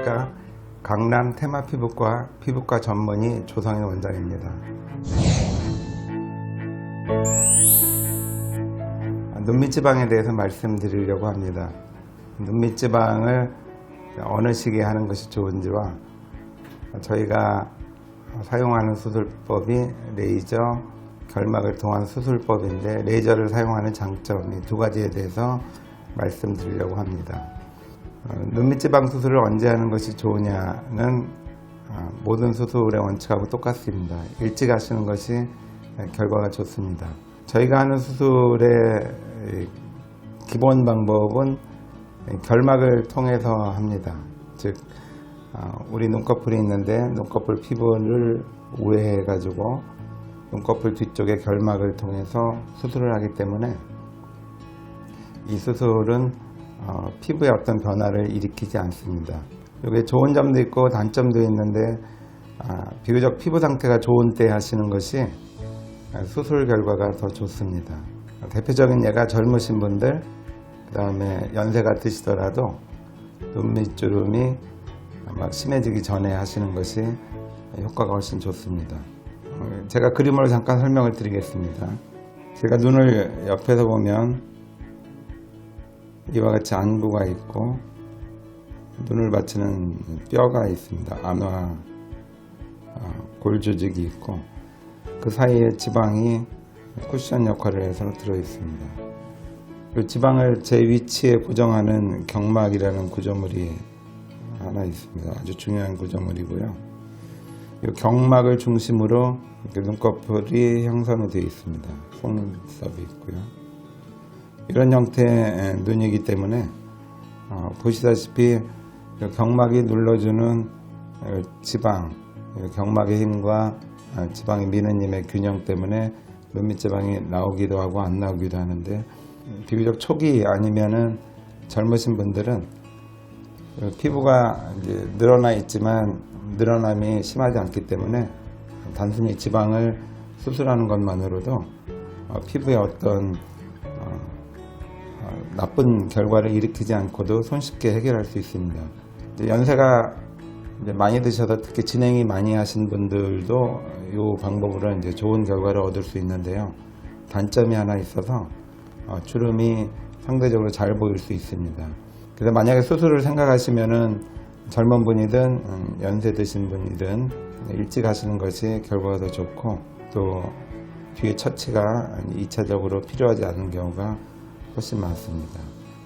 안녕하십니까. 강남 테마피부과 피부과 전문의 조성인 원장입니다. 눈밑지방에 대해서 말씀드리려고 합니다. 눈밑지방을 어느 시기에 하는 것이 좋은지와 저희가 사용하는 수술법이 레이저, 결막을 통한 수술법인데 레이저를 사용하는 장점, 이 두 가지에 대해서 말씀드리려고 합니다. 눈밑지방 수술을 언제 하는 것이 좋으냐는 모든 수술의 원칙하고 똑같습니다. 일찍 하시는 것이 결과가 좋습니다. 저희가 하는 수술의 기본 방법은 결막을 통해서 합니다. 즉 우리 눈꺼풀이 있는데 눈꺼풀 피부를 우회해 가지고 눈꺼풀 뒤쪽에 결막을 통해서 수술을 하기 때문에 이 수술은 피부에 어떤 변화를 일으키지 않습니다. 이게 좋은 점도 있고 단점도 있는데 비교적 피부 상태가 좋은 때 하시는 것이 수술 결과가 더 좋습니다. 대표적인 예가 젊으신 분들, 그 다음에 연세가 드시더라도 눈밑주름이 막 심해지기 전에 하시는 것이 효과가 훨씬 좋습니다. 제가 그림으로 잠깐 설명을 드리겠습니다. 제가 눈을 옆에서 보면 이와 같이 안구가 있고 눈을 받치는 뼈가 있습니다. 안화, 골 조직이 있고 그 사이에 지방이 쿠션 역할을 해서 들어있습니다. 그 지방을 제 위치에 고정하는 경막이라는 구조물이 하나 있습니다. 아주 중요한 구조물이고요. 이 경막을 중심으로 눈꺼풀이 형성이 되어 있습니다. 속눈썹이 있고요. 이런 형태의 눈이기 때문에 보시다시피 경막이 눌러주는 지방, 경막의 힘과 지방이 미는 힘의 균형 때문에 눈밑지방이 나오기도 하고 안 나오기도 하는데 비교적 초기 아니면은 젊으신 분들은 피부가 이제 늘어나 있지만 늘어남이 심하지 않기 때문에 단순히 지방을 수술하는 것만으로도 피부에 어떤 나쁜 결과를 일으키지 않고도 손쉽게 해결할 수 있습니다. 연세가 이제 많이 드셔서 특히 진행이 많이 하신 분들도 이 방법으로 이제 좋은 결과를 얻을 수 있는데요. 단점이 하나 있어서 주름이 상대적으로 잘 보일 수 있습니다. 그래서 만약에 수술을 생각하시면은 젊은 분이든 연세 드신 분이든 일찍 하시는 것이 결과가 더 좋고 또 뒤에 처치가 2차적으로 필요하지 않은 경우가 훨씬 많습니다.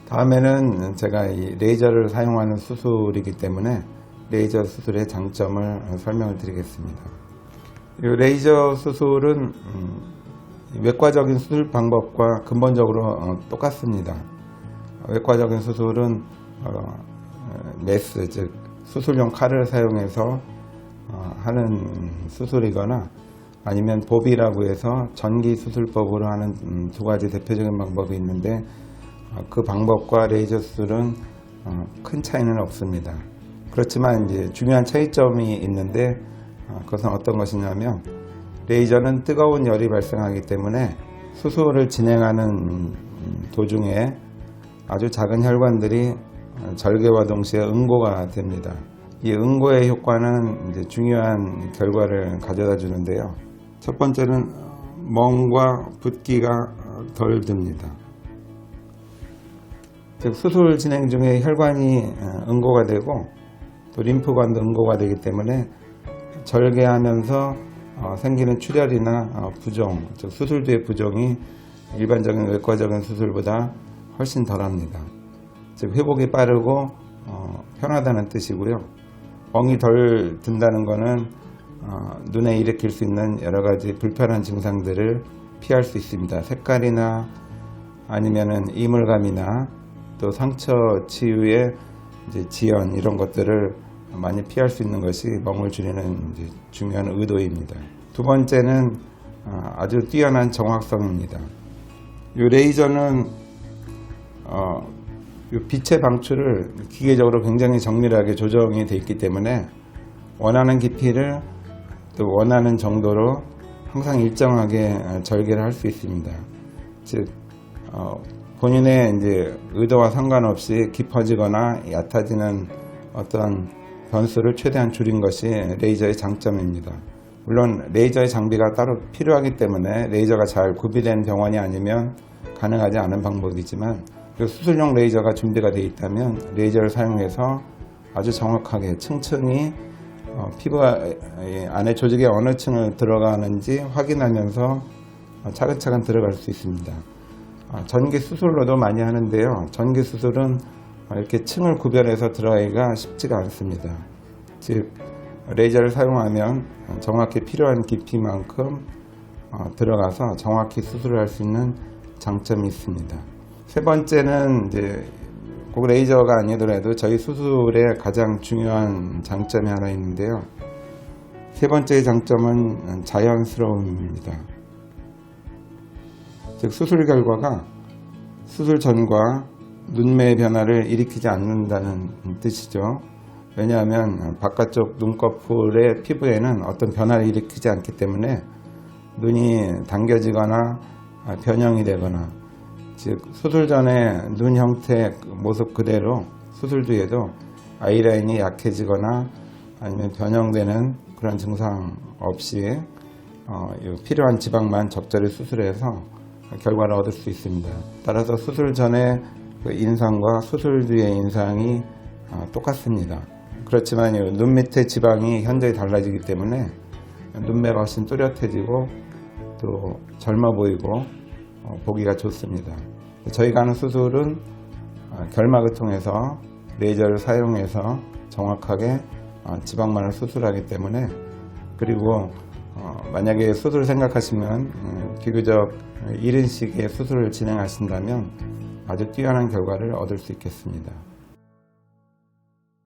다음에는 제가 이 레이저를 사용하는 수술이기 때문에 레이저 수술의 장점을 설명을 드리겠습니다. 이 레이저 수술은 외과적인 수술 방법과 근본적으로 똑같습니다. 외과적인 수술은 메스, 즉 수술용 칼을 사용해서 하는 수술이거나 아니면 보비라고 해서 전기 수술법으로 하는 두 가지 대표적인 방법이 있는데 그 방법과 레이저 수술은 큰 차이는 없습니다. 그렇지만 이제 중요한 차이점이 있는데 그것은 어떤 것이냐면 레이저는 뜨거운 열이 발생하기 때문에 수술을 진행하는 도중에 아주 작은 혈관들이 절개와 동시에 응고가 됩니다. 이 응고의 효과는 이제 중요한 결과를 가져다 주는데요. 첫 번째는 멍과 붓기가 덜 듭니다. 즉 수술 진행 중에 혈관이 응고가 되고 또 림프관도 응고가 되기 때문에 절개하면서 생기는 출혈이나 부종, 즉 수술 뒤의 부종이 일반적인 외과적인 수술보다 훨씬 덜합니다. 즉 회복이 빠르고 편하다는 뜻이고요. 멍이 덜 든다는 것은 눈에 일으킬 수 있는 여러 가지 불편한 증상들을 피할 수 있습니다. 색깔이나 아니면은 이물감이나 또 상처 치유의 이제 지연 이런 것들을 많이 피할 수 있는 것이 멍을 줄이는 이제 중요한 의도입니다. 두 번째는 아주 뛰어난 정확성입니다. 이 레이저는 이 빛의 방출을 기계적으로 굉장히 정밀하게 조정이 되어 있기 때문에 원하는 깊이를 또 원하는 정도로 항상 일정하게 절개를 할 수 있습니다. 즉 본인의 이제 의도와 상관없이 깊어지거나 얕아지는 어떤 변수를 최대한 줄인 것이 레이저의 장점입니다. 물론 레이저의 장비가 따로 필요하기 때문에 레이저가 잘 구비된 병원이 아니면 가능하지 않은 방법이지만 수술용 레이저가 준비가 되어 있다면 레이저를 사용해서 아주 정확하게 층층이 피부 안에 조직의 어느 층을 들어가는지 확인하면서 차근차근 들어갈 수 있습니다. 전기 수술로도 많이 하는데요. 전기 수술은 이렇게 층을 구별해서 들어가기가 쉽지가 않습니다. 즉 레이저를 사용하면 정확히 필요한 깊이만큼 들어가서 정확히 수술을 할 수 있는 장점이 있습니다. 세 번째는 이제 꼭 레이저가 아니더라도 저희 수술의 가장 중요한 장점이 하나 있는데요. 세 번째의 장점은 자연스러움입니다. 즉 수술 결과가 수술 전과 눈매의 변화를 일으키지 않는다는 뜻이죠. 왜냐하면 바깥쪽 눈꺼풀의 피부에는 어떤 변화를 일으키지 않기 때문에 눈이 당겨지거나 변형이 되거나, 즉 수술 전에 눈 형태 모습 그대로 수술 뒤에도 아이라인이 약해지거나 아니면 변형되는 그런 증상 없이 필요한 지방만 적절히 수술해서 결과를 얻을 수 있습니다. 따라서 수술 전에 그 인상과 수술 뒤의 인상이 똑같습니다. 그렇지만 눈 밑의 지방이 현저히 달라지기 때문에 눈매가 훨씬 또렷해지고 또 젊어 보이고 보기가 좋습니다. 저희가 하는 수술은 결막을 통해서 레이저를 사용해서 정확하게 지방만을 수술하기 때문에, 그리고 만약에 수술을 생각하시면 비교적 이른 시기에 수술을 진행하신다면 아주 뛰어난 결과를 얻을 수 있겠습니다.